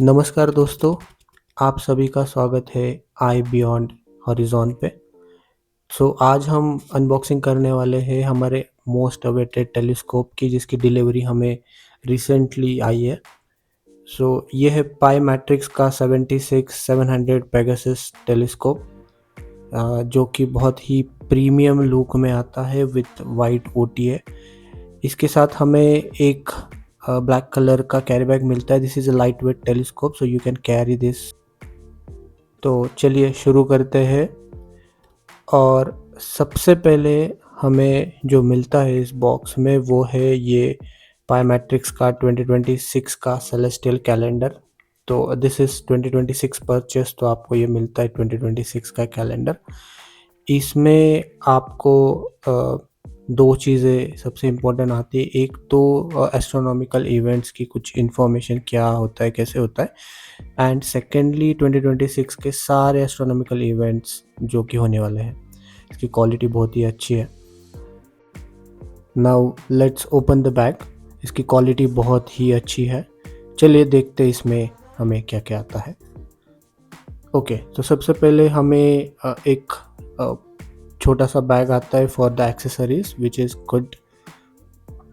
नमस्कार दोस्तों, आप सभी का स्वागत है आई बियॉन्ड हॉरिज़ॉन पे। आज हम अनबॉक्सिंग करने वाले हैं हमारे मोस्ट अवेटेड टेलीस्कोप की, जिसकी डिलीवरी हमें रिसेंटली आई है। ये है पाई मैट्रिक्स का 76700 पेगासस टेलीस्कोप, जो कि बहुत ही प्रीमियम लुक में आता है विथ वाइट ओटीए। इसके साथ हमें एक ब्लैक कलर का कैरी बैग मिलता है। This is a light weight telescope, so you can carry this. तो चलिए शुरू करते हैं। और सबसे पहले हमें जो मिलता है इस बॉक्स में वो है ये पाई मैट्रिक्स का 2026 का सेलेस्टियल कैलेंडर। तो दिस इज़ 2026 परचेस, तो आपको ये मिलता है 2026 का कैलेंडर। इसमें आपको दो चीज़ें सबसे इम्पोर्टेंट आती है। एक तो एस्ट्रोनॉमिकल इवेंट्स की कुछ इन्फॉर्मेशन, क्या होता है, कैसे होता है, एंड सेकेंडली 2026 के सारे एस्ट्रोनॉमिकल इवेंट्स जो कि होने वाले हैं। इसकी क्वालिटी बहुत ही अच्छी है। Now let's open the bag. इसकी क्वालिटी बहुत ही अच्छी है। चलिए देखते हैं इसमें हमें क्या क्या आता है। ओके, तो सबसे पहले हमें एक छोटा सा बैग आता है for the accessories which is good.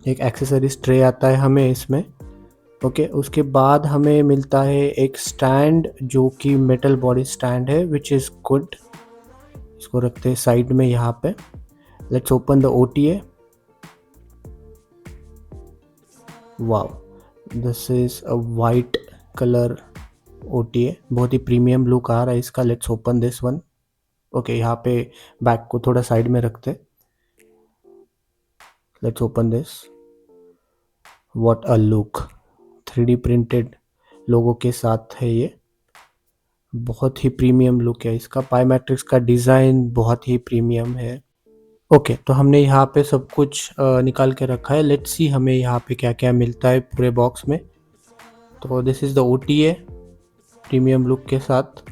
एक एक्सेसरीज ट्रे आता है हमें इसमें। ओके, उसके बाद हमें मिलता है एक स्टैंड जो कि मेटल बॉडी स्टैंड है विच इज़ गुड। इसको रखते हैं साइड में यहाँ पे। Let's open the OTA. Wow, this is a white colour OTA, बहुत ही प्रीमियम लुक आ रहा है इसका। Let's open this one. Okay, यहाँ पे बैग को थोड़ा साइड में रखते। Let's open this. What a look, 3D printed लोगों के साथ है ये। बहुत ही प्रीमियम लुक है इसका। पाई मैट्रिक्स का डिज़ाइन बहुत ही प्रीमियम है। ओके, तो हमने यहाँ पे सब कुछ निकाल के रखा है। लेट्स सी हमें यहाँ पे क्या क्या मिलता है पूरे बॉक्स में। तो this is the OTA premium look के साथ।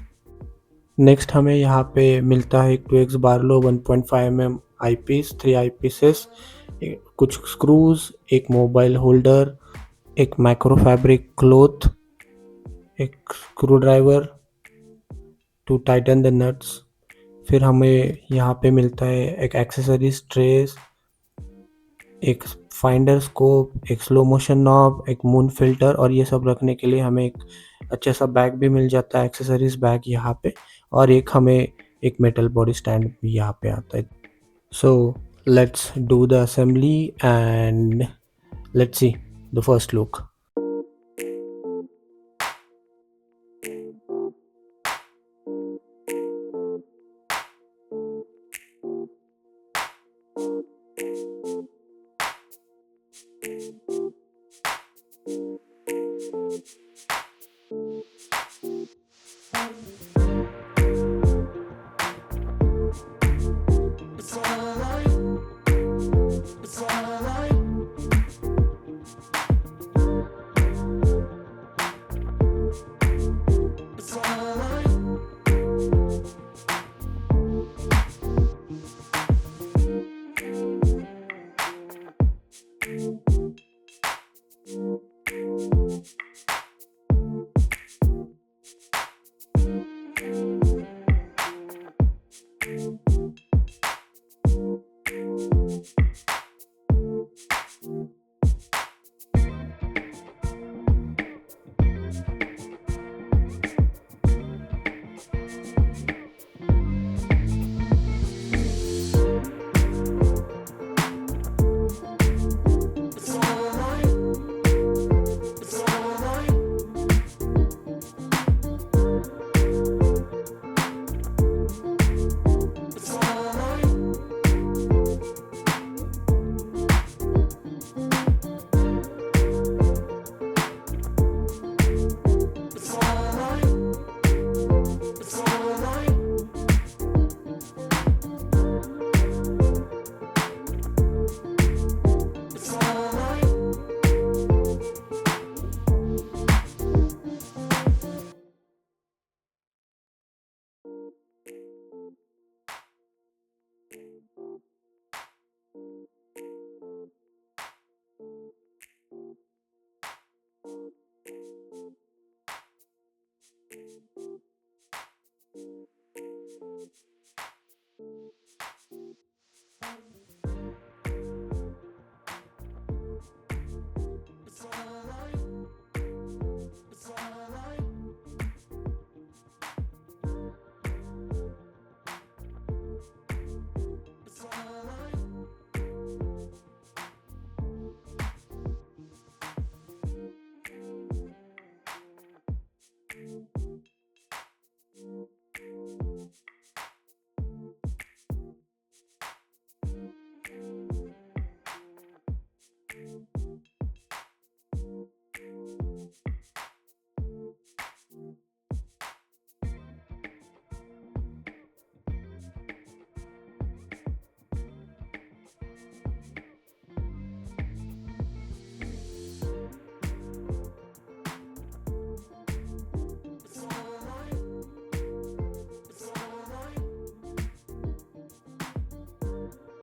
नेक्स्ट हमें यहाँ पे मिलता है एक 2x Barlow 1.5 mm eyepiece, 3 eyepieces, कुछ स्क्रूज, एक मोबाइल होल्डर, एक माइक्रो फैब्रिक क्लॉथ, एक screwdriver to tighten the nuts. फिर हमें यहाँ पे मिलता है एक एक्सेसरीज ट्रेस, एक फाइंडर स्कोप, एक स्लो मोशन नॉब, एक मून फिल्टर, और ये सब रखने के लिए हमें एक अच्छा सा बैग भी मिल जाता है, एक्सेसरीज बैग यहाँ पे। और एक हमें एक मेटल बॉडी स्टैंड भी यहाँ पे आता है। So let's do the assembly and let's see the first look.